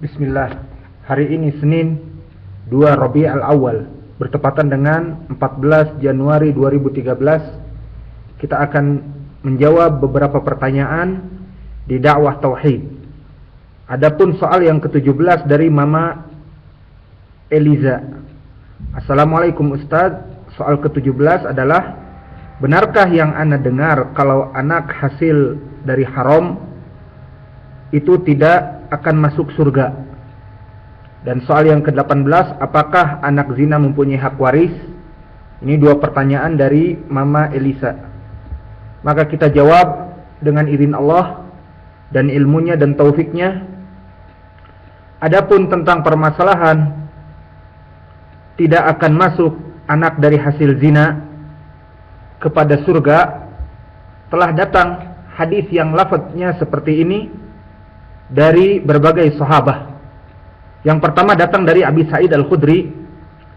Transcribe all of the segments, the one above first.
Bismillah. Hari ini Senin 2 Rabiul Awal bertepatan dengan 14 Januari 2013. Kita akan menjawab beberapa pertanyaan di dakwah tauhid. Adapun soal yang ke-17 dari Mama Eliza. Assalamualaikum Ustaz. Soal ke-17 adalah, benarkah yang ana dengar kalau anak hasil dari haram itu tidak akan masuk surga? Dan soal yang ke-18, apakah anak zina mempunyai hak waris? Ini dua pertanyaan dari Mama Elisa. Maka kita jawab dengan izin Allah dan ilmunya dan taufiknya. Adapun tentang permasalahan tidak akan masuk anak dari hasil zina kepada surga, telah datang hadis yang lafadznya seperti ini dari berbagai sahabat. Yang pertama datang dari Abi Sa'id Al-Khudri,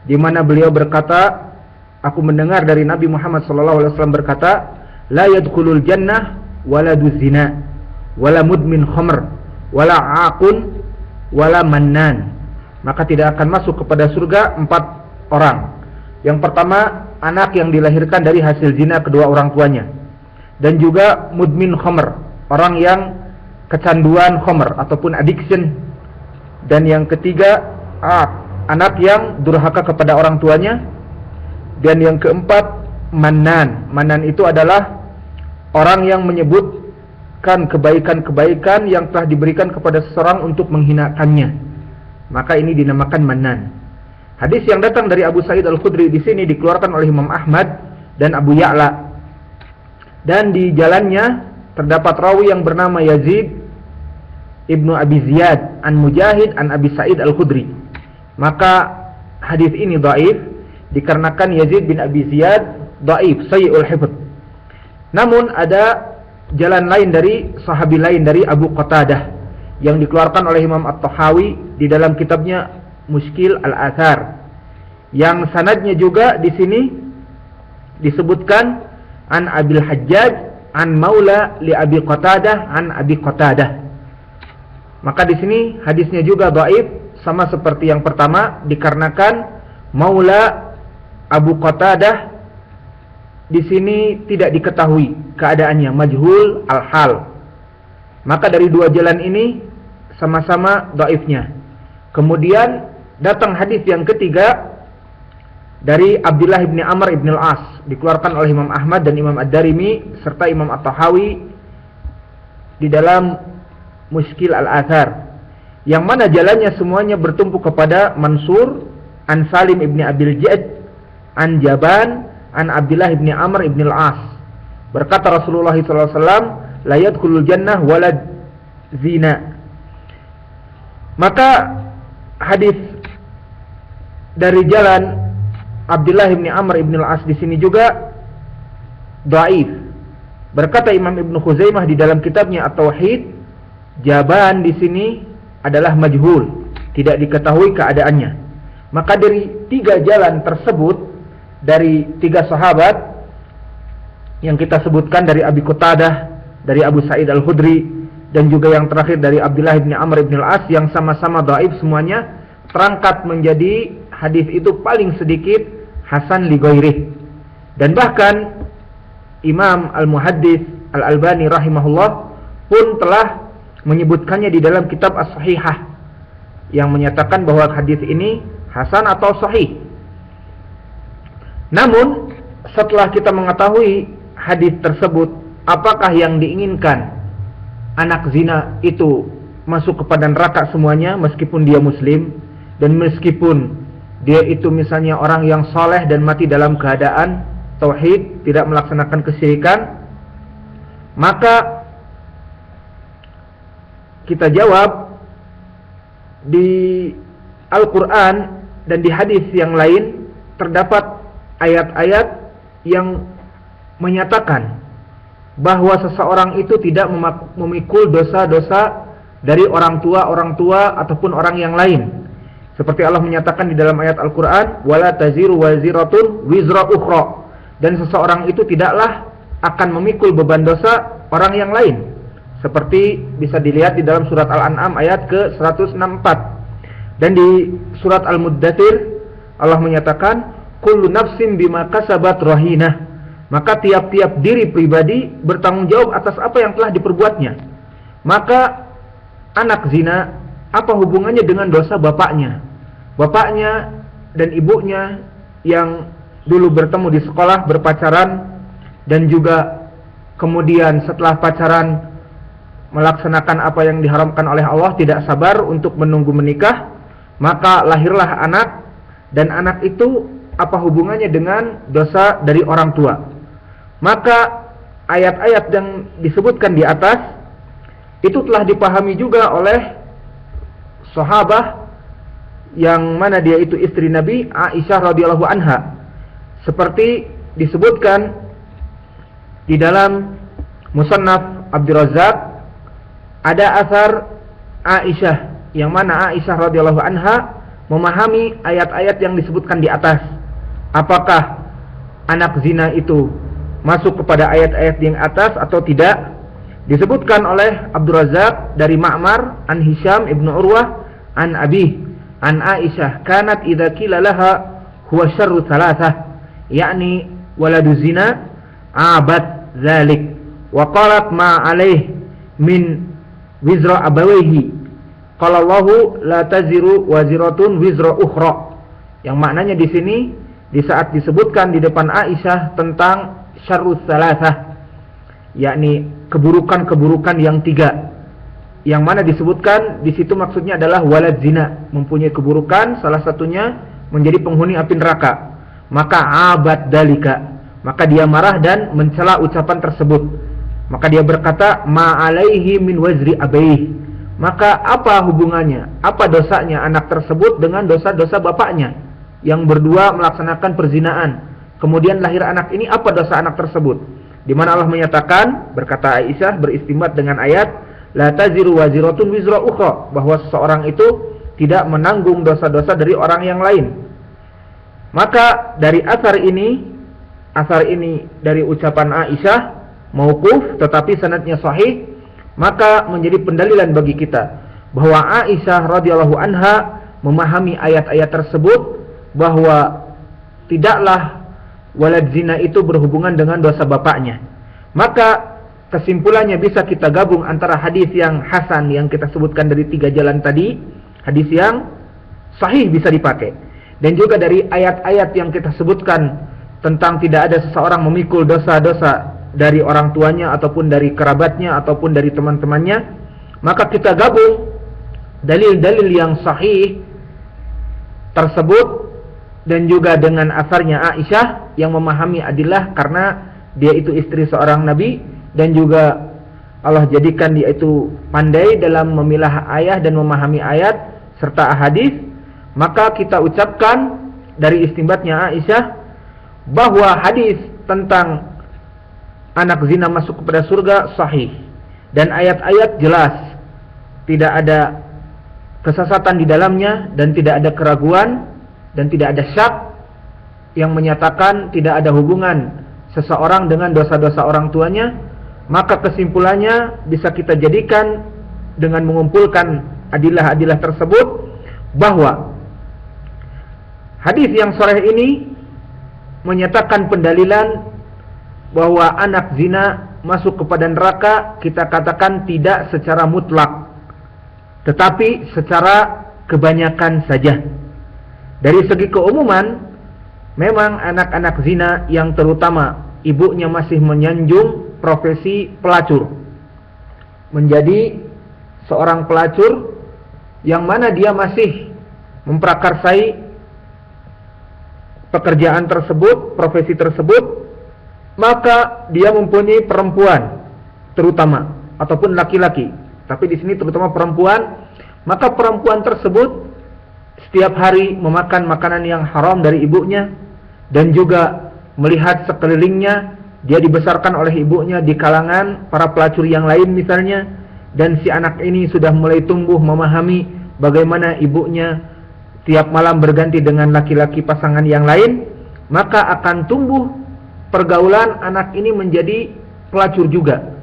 di mana beliau berkata, aku mendengar dari Nabi Muhammad SAW berkata, la yadkhulul jannah waladu zina wala mudmin khamr wala aqun wala mannan. Maka tidak akan masuk kepada surga 4 orang. Yang pertama, anak yang dilahirkan dari hasil zina kedua orang tuanya, dan juga mudmin khamr, orang yang kecanduan khamr ataupun addiction. Dan yang ketiga, anak yang durhaka kepada orang tuanya. Dan yang keempat, mannan. Mannan itu adalah orang yang menyebutkan kebaikan-kebaikan yang telah diberikan kepada seseorang untuk menghinakannya. Maka ini dinamakan mannan. Hadis yang datang dari Abu Sa'id Al-Khudri di sini dikeluarkan oleh Imam Ahmad dan Abu Ya'la. Dan di jalannya terdapat rawi yang bernama Yazid Ibnu Abi Ziyad an Mujahid an Abi Sa'id Al-Khudri. Maka hadis ini dhaif dikarenakan Yazid bin Abi Ziyad dhaif, sayyi'ul hifdz. Namun ada jalan lain dari sahabi lain dari Abu Qatadah yang dikeluarkan oleh Imam At-Tahawi di dalam kitabnya Mushkil Al-Athar, yang sanadnya juga di sini disebutkan an Abil Hajjaj an Maula li Abi Qatadah an Abi Qatadah. Maka di sini hadisnya juga dhaif sama seperti yang pertama dikarenakan Maula Abu Qatadah di sini tidak diketahui keadaannya, majhul al-hal. Maka dari dua jalan ini sama-sama dhaifnya. Kemudian datang hadis yang ketiga dari Abdullah bin Amr bin al-As, dikeluarkan oleh Imam Ahmad dan Imam Ad-Darimi serta Imam At-Tahawi di dalam Mushkil Al-Athar, yang mana jalannya semuanya bertumpu kepada Mansur an Salim ibn Abil Ja'd an Jaban an Abdullah ibn Amr ibn al-As. Berkata Rasulullah SAW, la yadkhulul jannah walad zina. Maka hadis dari jalan Abdullah ibn Amr ibn al-As di sini juga dhaif. Berkata Imam Ibnu Khuzaimah di dalam kitabnya At-Tauhid, Jaban di sini adalah majhul, tidak diketahui keadaannya. Maka dari tiga jalan tersebut, dari tiga sahabat yang kita sebutkan, dari Abi Qatadah, dari Abu Sa'id Al-Khudri, dan juga yang terakhir dari Abdullah bin Amr bin al-As, yang sama-sama dhaif semuanya, terangkat menjadi hadis itu paling sedikit hasan li ghairih. Dan bahkan Imam Al-Muhaddits Al-Albani rahimahullah pun telah menyebutkannya di dalam kitab As-Sahihah, yang menyatakan bahwa hadis ini hasan atau sahih. Namun setelah kita mengetahui hadis tersebut, apakah yang diinginkan? Anak zina itu masuk kepada neraka semuanya meskipun dia muslim, dan meskipun dia itu misalnya orang yang soleh dan mati dalam keadaan tauhid, tidak melaksanakan kesyirikan? Maka kita jawab, di Al-Quran dan di hadis yang lain terdapat ayat-ayat yang menyatakan bahwa seseorang itu tidak memikul dosa-dosa dari orang tua ataupun orang yang lain. Seperti Allah menyatakan di dalam ayat Al-Quran, wala taziru waziratun wizra ukhra, dan seseorang itu tidaklah akan memikul beban dosa orang yang lain seperti bisa dilihat di dalam surat Al-An'am ayat ke-164. Dan di surat Al-Muddatsir Allah menyatakan kullu nafsin bima kasabat rahinah, maka tiap-tiap diri pribadi bertanggung jawab atas apa yang telah diperbuatnya. Maka anak zina, apa hubungannya dengan dosa bapaknya? Bapaknya dan ibunya yang dulu bertemu di sekolah, berpacaran, dan juga kemudian setelah pacaran melaksanakan apa yang diharamkan oleh Allah, tidak sabar untuk menunggu menikah, maka lahirlah anak. Dan anak itu apa hubungannya dengan dosa dari orang tua? Maka ayat-ayat yang disebutkan di atas itu telah dipahami juga oleh sahabah yang mana dia itu istri Nabi, Aisyah radhiyallahu anha. Seperti disebutkan di dalam Musannaf Abdul Razzaq, ada asar Aisyah yang mana Aisyah radhiyallahu anha memahami ayat-ayat yang disebutkan di atas. Apakah anak zina itu masuk kepada ayat-ayat yang atas atau tidak? Disebutkan oleh Abdul Razzaq dari Ma'mar an Hisham ibnu Urwah an Abi an Aisyah kanat idza qila laha huwa syarru thalathah, yakni waladu zina abad dzalik wa qalat ma alaih min wizra abawayhi qala Allahu la taziru waziratun wizra ukhra. Yang maknanya di sini di saat disebutkan di depan Aisyah tentang syarrus salasah, yakni keburukan-keburukan yang tiga, yang mana disebutkan di situ maksudnya adalah walad zina, mempunyai keburukan, salah satunya menjadi penghuni api neraka. Maka abad dalika, maka dia marah dan mencela ucapan tersebut. Maka dia berkata ma alaihi min wazri abaih, maka apa hubungannya, apa dosanya anak tersebut dengan dosa-dosa bapaknya yang berdua melaksanakan perzinaan? Kemudian lahir anak ini, apa dosa anak tersebut? Di mana Allah menyatakan, berkata Aisyah beristimbat dengan ayat la taziru waziratun wizra ukhra, bahwa seseorang itu tidak menanggung dosa-dosa dari orang yang lain. Maka dari asar ini dari ucapan Aisyah mauquf tetapi sanadnya sahih, maka menjadi pendalilan bagi kita bahwa Aisyah radhiyallahu anha memahami ayat-ayat tersebut bahwa tidaklah walad zina itu berhubungan dengan dosa bapaknya. Maka kesimpulannya bisa kita gabung antara hadis yang hasan yang kita sebutkan dari 3 jalan tadi, hadis yang sahih bisa dipakai, dan juga dari ayat-ayat yang kita sebutkan tentang tidak ada seseorang memikul dosa-dosa dari orang tuanya ataupun dari kerabatnya ataupun dari teman-temannya. Maka kita gabung dalil-dalil yang sahih tersebut dan juga dengan asarnya Aisyah yang memahami adillah karena dia itu istri seorang nabi, dan juga Allah jadikan dia itu pandai dalam memilah ayat dan memahami ayat serta hadis. Maka kita ucapkan dari istinbatnya Aisyah bahwa hadis tentang anak zina masuk kepada surga sahih, dan ayat-ayat jelas, tidak ada kesesatan di dalamnya, dan tidak ada keraguan, dan tidak ada syak yang menyatakan tidak ada hubungan seseorang dengan dosa-dosa orang tuanya. Maka kesimpulannya bisa kita jadikan dengan mengumpulkan adilah-adilah tersebut bahwa hadis yang sahih ini menyatakan pendalilan bahwa anak zina masuk kepada neraka, kita katakan tidak secara mutlak, tetapi secara kebanyakan saja. Dari segi keumuman, memang anak-anak zina yang terutama ibunya masih menyanjung profesi pelacur, menjadi seorang pelacur yang mana dia masih memprakarsai pekerjaan tersebut, profesi tersebut, maka dia mempunyai perempuan terutama ataupun laki-laki, tapi di sini terutama perempuan. Maka perempuan tersebut setiap hari memakan makanan yang haram dari ibunya, dan juga melihat sekelilingnya dia dibesarkan oleh ibunya di kalangan para pelacur yang lain misalnya, dan si anak ini sudah mulai tumbuh memahami bagaimana ibunya tiap malam berganti dengan laki-laki pasangan yang lain, maka akan tumbuh pergaulan anak ini menjadi pelacur juga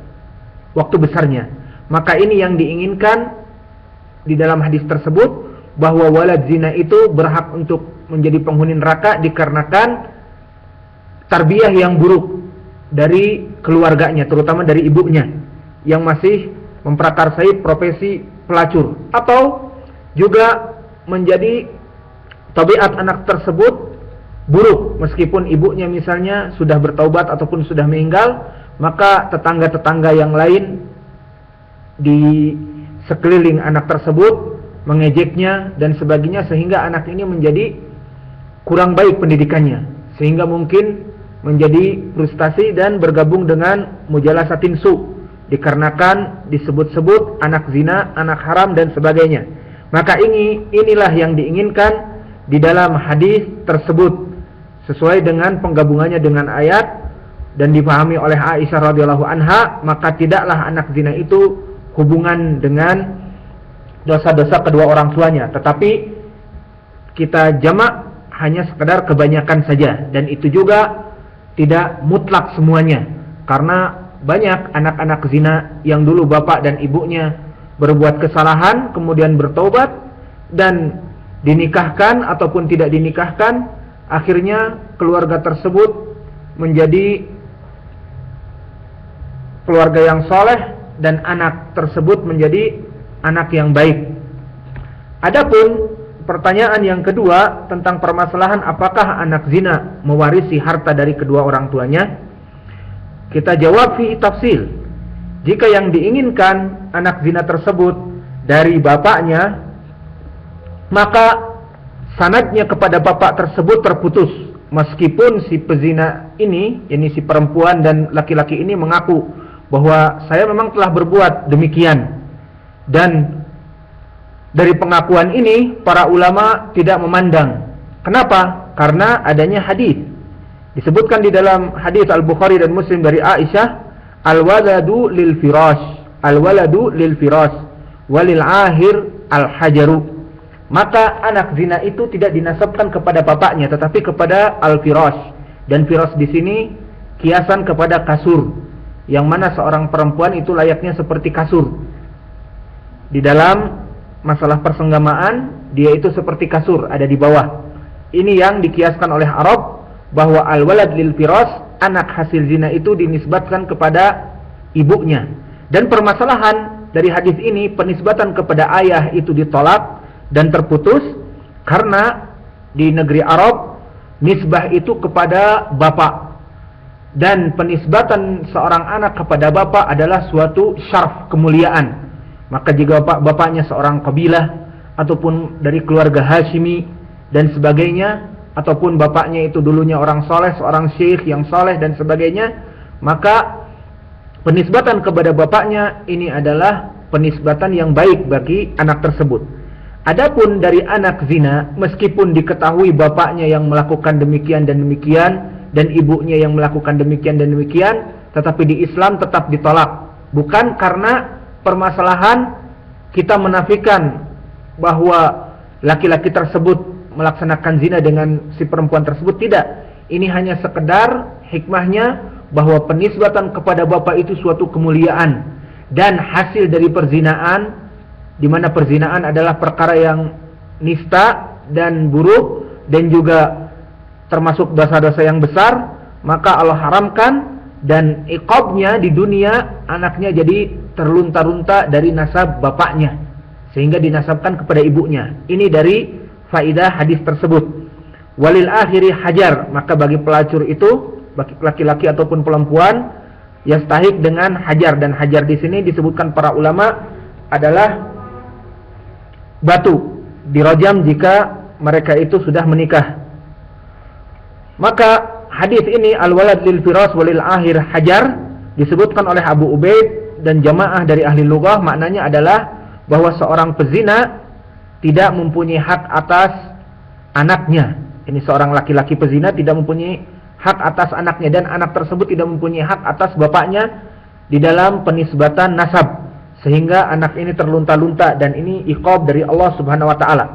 waktu besarnya. maka ini yang diinginkan di dalam hadis tersebut, bahwa walad zina itu berhak untuk menjadi penghuni neraka dikarenakan tarbiyah yang buruk dari keluarganya, terutama dari ibunya yang masih memprakarsai profesi pelacur, atau juga menjadi tabiat anak tersebut buruk meskipun ibunya misalnya sudah bertaubat ataupun sudah meninggal, maka tetangga-tetangga yang lain di sekeliling anak tersebut mengejeknya dan sebagainya, sehingga anak ini menjadi kurang baik pendidikannya, sehingga mungkin menjadi frustasi dan bergabung dengan mujalasatin su, dikarenakan disebut-sebut anak zina, anak haram dan sebagainya. Maka inilah yang diinginkan di dalam hadis tersebut, sesuai dengan penggabungannya dengan ayat dan dipahami oleh Aisyah radhiyallahu anha. Maka tidaklah anak zina itu hubungan dengan dosa-dosa kedua orang tuanya, tetapi kita jamak hanya sekedar kebanyakan saja, dan itu juga tidak mutlak semuanya, karena banyak anak-anak zina yang dulu bapak dan ibunya berbuat kesalahan kemudian bertaubat dan dinikahkan ataupun tidak dinikahkan, akhirnya keluarga tersebut menjadi keluarga yang soleh dan anak tersebut menjadi anak yang baik. Adapun pertanyaan yang kedua tentang permasalahan apakah anak zina mewarisi harta dari kedua orang tuanya, kita jawab fi tafsil. Jika yang diinginkan anak zina tersebut dari bapaknya, maka sanadnya kepada bapak tersebut terputus, meskipun si pezina ini, yakni si perempuan dan laki-laki ini mengaku bahwa saya memang telah berbuat demikian. Dan dari pengakuan ini para ulama tidak memandang. Kenapa? Karena adanya hadis. Disebutkan di dalam hadis Al-Bukhari dan Muslim dari Aisyah, al-waladu lil firash, al-waladu lil firash walil ahir al-hajaru. Maka anak zina itu tidak dinasabkan kepada bapaknya, tetapi kepada al-firash. Dan firash di sini kiasan kepada kasur, yang mana seorang perempuan itu layaknya seperti kasur. Di dalam masalah persenggamaan, dia itu seperti kasur, ada di bawah. Ini yang dikiaskan oleh Arab, bahwa al-walad lil firas, anak hasil zina itu dinisbatkan kepada ibunya. Dan permasalahan dari hadis ini, penisbatan kepada ayah itu ditolak dan terputus, karena di negeri Arab nisbah itu kepada bapak, dan penisbatan seorang anak kepada bapak adalah suatu syaraf, kemuliaan. Maka jika bapaknya seorang kabilah ataupun dari keluarga Hashimi dan sebagainya, ataupun bapaknya itu dulunya orang soleh, seorang syekh yang soleh dan sebagainya, maka penisbatan kepada bapaknya ini adalah penisbatan yang baik bagi anak tersebut. Adapun dari anak zina, meskipun diketahui bapaknya yang melakukan demikian dan demikian, dan ibunya yang melakukan demikian dan demikian, tetapi di Islam tetap ditolak. Bukan karena permasalahan kita menafikan bahwa laki-laki tersebut melaksanakan zina dengan si perempuan tersebut, tidak. Ini hanya sekedar hikmahnya bahwa penisbatan kepada bapak itu suatu kemuliaan dan hasil dari perzinaan, di mana perzinaan adalah perkara yang nista dan buruk dan juga termasuk dosa-dosa yang besar, maka Allah haramkan, dan iqabnya di dunia anaknya jadi terlunta-lunta dari nasab bapaknya sehingga dinasabkan kepada ibunya. Ini dari faidah hadis tersebut. Walil akhiri hajar, maka bagi pelacur itu, bagi laki-laki ataupun perempuan, yastahik dengan hajar. Dan hajar di sini disebutkan para ulama adalah batu, dirajam jika mereka itu sudah menikah. Maka hadis ini al-walad lil firas walil akhir hajar disebutkan oleh Abu Ubaid dan jamaah dari ahli lughah, maknanya adalah bahwa seorang pezina tidak mempunyai hak atas anaknya. Ini seorang laki-laki pezina tidak mempunyai hak atas anaknya, dan anak tersebut tidak mempunyai hak atas bapaknya di dalam penisbatan nasab, sehingga anak ini terlunta-lunta, dan ini iqab dari Allah Subhanahu wa taala.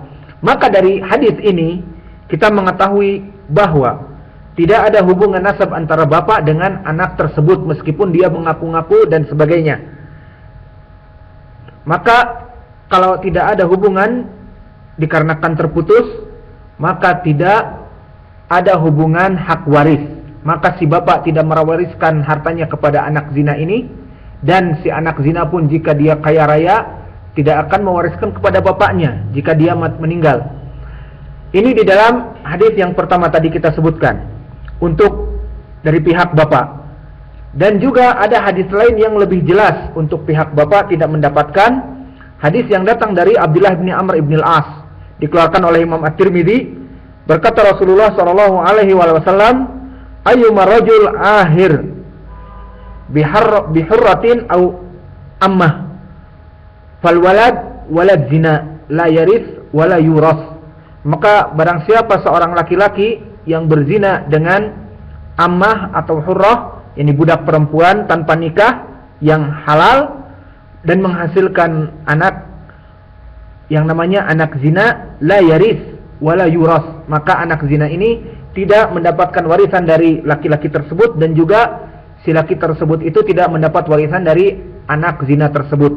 Maka dari hadis ini kita mengetahui bahwa tidak ada hubungan nasab antara bapak dengan anak tersebut, meskipun dia mengaku-ngaku dan sebagainya. Maka kalau tidak ada hubungan dikarenakan terputus, maka tidak ada hubungan hak waris. Maka si bapak tidak mewariskan hartanya kepada anak zina ini, dan si anak zina pun jika dia kaya raya tidak akan mewariskan kepada bapaknya jika dia meninggal. Ini di dalam hadis yang pertama tadi kita sebutkan untuk dari pihak bapak. Dan juga ada hadis lain yang lebih jelas untuk pihak bapak tidak mendapatkan, hadis yang datang dari Abdullah bin Amr ibn al-As, dikeluarkan oleh Imam At-Tirmidzi. Berkata Rasulullah sallallahu alaihi wasallam, ayyuma rajul ahir bihurratin au ammah fal walad walad zina la yaris wala yuras. Maka barang siapa seorang laki-laki yang berzina dengan ammah atau hurrah, ini budak perempuan tanpa nikah yang halal, dan menghasilkan anak yang namanya anak zina, la yaris wala yuras, maka anak zina ini tidak mendapatkan warisan dari laki-laki tersebut, dan juga si laki tersebut itu tidak mendapat warisan dari anak zina tersebut.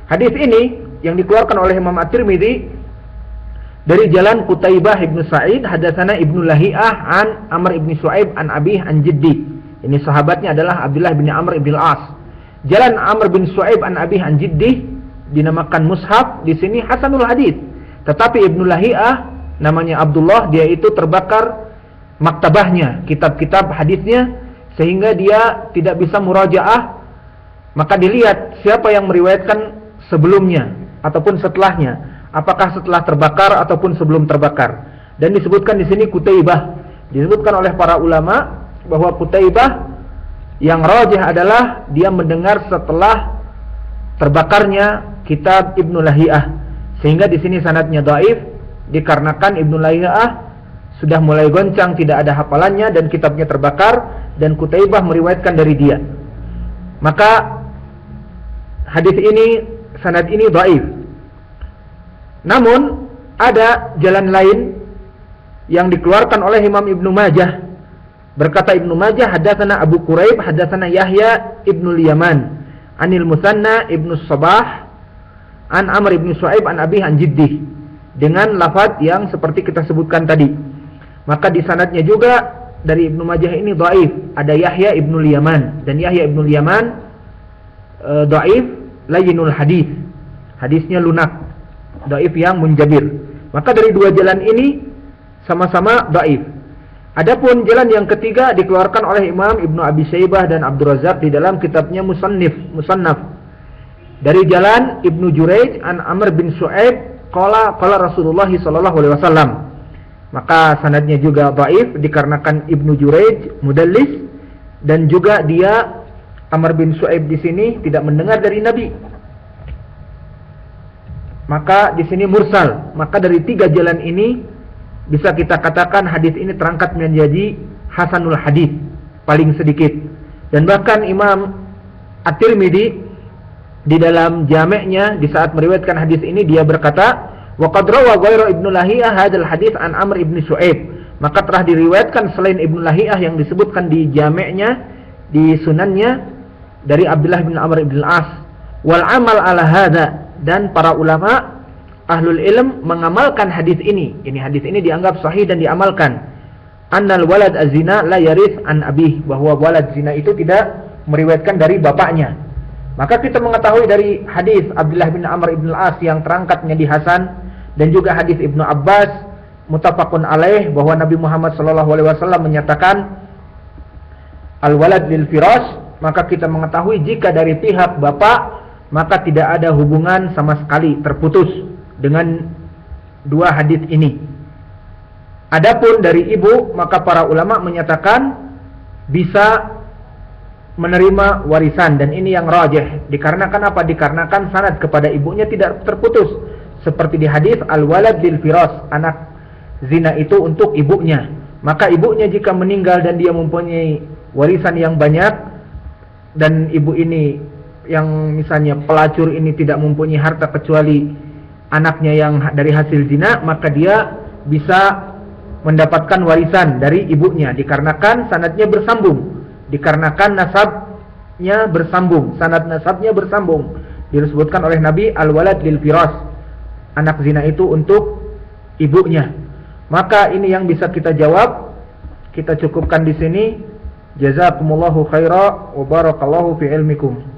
Hadis ini yang dikeluarkan oleh Imam At-Tirmidzi dari jalan Qutaibah ibn Sa'id, hadatsana Ibnu Lahiyah an Amr ibn Shu'aib an Abih an Jiddi. Ini sahabatnya adalah Abdullah bin Amr ibn al-As. Jalan Amr bin Shu'aib an Abih an Jiddi dinamakan mushaf, di sini hasanul hadis. Tetapi Ibnu Lahiyah namanya Abdullah, dia itu terbakar maktabahnya, kitab-kitab hadisnya, sehingga dia tidak bisa murajaah. Maka dilihat siapa yang meriwayatkan sebelumnya ataupun setelahnya, apakah setelah terbakar ataupun sebelum terbakar. Dan disebutkan di sini Qutaibah. Disebutkan oleh para ulama bahwa Qutaibah yang rajih adalah dia mendengar setelah terbakarnya kitab Ibnu Lahiyah, sehingga di sini sanadnya dhaif dikarenakan Ibnu Lahiyah sudah mulai goncang, tidak ada hafalannya, dan kitabnya terbakar, dan Qutaibah meriwayatkan dari dia. Maka hadis ini, sanad ini dhaif. Namun ada jalan lain yang dikeluarkan oleh Imam Ibnu Majah. Berkata Ibnu Majah, hadatsana Abu Quraib, hadatsana Yahya Ibnu Yaman, anil Musanna Ibnu Sabah, an Amr ibn Shu'aib an Abih an Jiddi, dengan lafaz yang seperti kita sebutkan tadi. Maka di sanadnya juga dari Ibnu Majah ini dhaif, ada Yahya Ibnu Yaman, dan Yahya Ibnu Yaman dhaif layyinul hadis, hadisnya lunak, dhaif yang munjabir. Maka dari dua jalan ini sama-sama dhaif. Adapun jalan yang ketiga dikeluarkan oleh Imam Ibnu Abi Syaibah dan Abdul Razzaq di dalam kitabnya Musannaf. Dari jalan Ibnu Jurayj an Amr bin Shu'aib qala Rasulullah sallallahu alaihi wasallam. Maka sanadnya juga dhaif dikarenakan Ibnu Jurayj mudallis, dan juga dia Amr bin Shu'aib di sini tidak mendengar dari Nabi. Maka di sini mursal. Maka dari tiga jalan ini bisa kita katakan hadis ini terangkat menjadi hasanul hadis, paling sedikit. Dan bahkan Imam At-Tirmidzi di dalam jami'-nya di saat meriwayatkan hadis ini dia berkata, wa qad rawa ghairu Ibnu Lahiyah hadzal hadis an Amr ibn Shu'aib. Maka telah diriwayatkan selain Ibnu Lahiyah yang disebutkan di jami'-nya, di sunannya, dari Abdullah bin Amr ibn al-As. Wal amal ala hadza, dan para ulama ahlul ilm mengamalkan hadis ini. Ini hadis ini dianggap sahih dan diamalkan. Annal walad az-zina la yaris an abih, bahwa walad zina itu tidak meriwayatkan dari bapaknya. Maka kita mengetahui dari hadis Abdullah bin Amr ibn al-As yang terangkat menjadi hasan, dan juga hadis Ibnu Abbas muttafaqun alaih, bahwa Nabi Muhammad sallallahu alaihi wasallam menyatakan al-walad lil firash. Maka kita mengetahui jika dari pihak bapak, maka tidak ada hubungan sama sekali, terputus dengan dua hadis ini. Adapun dari ibu, maka para ulama menyatakan bisa menerima warisan, dan ini yang rajih. Dikarenakan apa? Dikarenakan sanad kepada ibunya tidak terputus, seperti di hadis al-walad lil firas, anak zina itu untuk ibunya. Maka ibunya jika meninggal dan dia mempunyai warisan yang banyak, dan ibu ini yang misalnya pelacur ini tidak mempunyai harta kecuali anaknya yang dari hasil zina, maka dia bisa mendapatkan warisan dari ibunya, dikarenakan sanadnya bersambung, dikarenakan nasabnya bersambung, sanad nasabnya bersambung. Disebutkan oleh Nabi, al-walad lil firas, anak zina itu untuk ibunya. Maka ini yang bisa kita jawab. Kita cukupkan di sini. Jazakumullahu khaira wa barakallahu fi ilmikum.